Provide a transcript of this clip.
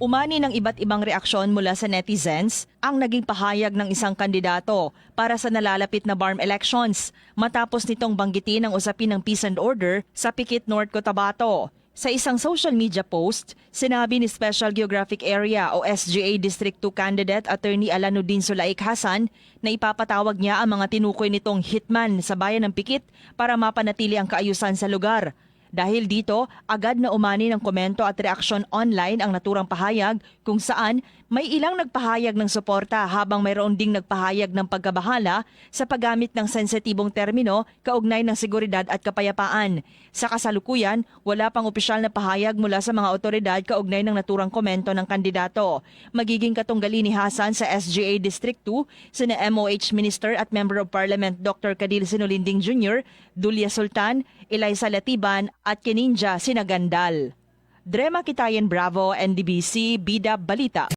Umani ng iba't ibang reaksyon mula sa netizens ang naging pahayag ng isang kandidato para sa nalalapit na BARM elections matapos nitong banggitin ang usapin ng peace and order sa Pikit, North Cotabato. Sa isang social media post, sinabi ni Special Geographic Area o SGA District 2 candidate Attorney Alanuddin Sulaik Hasan na ipapatawag niya ang mga tinukoy nitong hitman sa bayan ng Pikit para mapanatili ang kaayusan sa lugar. Dahil dito, agad na umani ng komento at reaksyon online ang naturang pahayag kung saan may ilang nagpahayag ng suporta habang mayroon ding nagpahayag ng pagkabahala sa paggamit ng sensitibong termino kaugnay ng seguridad at kapayapaan. Sa kasalukuyan, wala pang opisyal na pahayag mula sa mga otoridad kaugnay ng naturang komento ng kandidato. Magiging katunggali ni Hasan sa SGA District 2 sina MOH Minister at Member of Parliament Dr. Cadil Sinulinding Jr., Dulia Sultan, Eliza Latiban at Kininja Sinagandal. Drema Kitayan Bravo, NDBC, Bida Balita.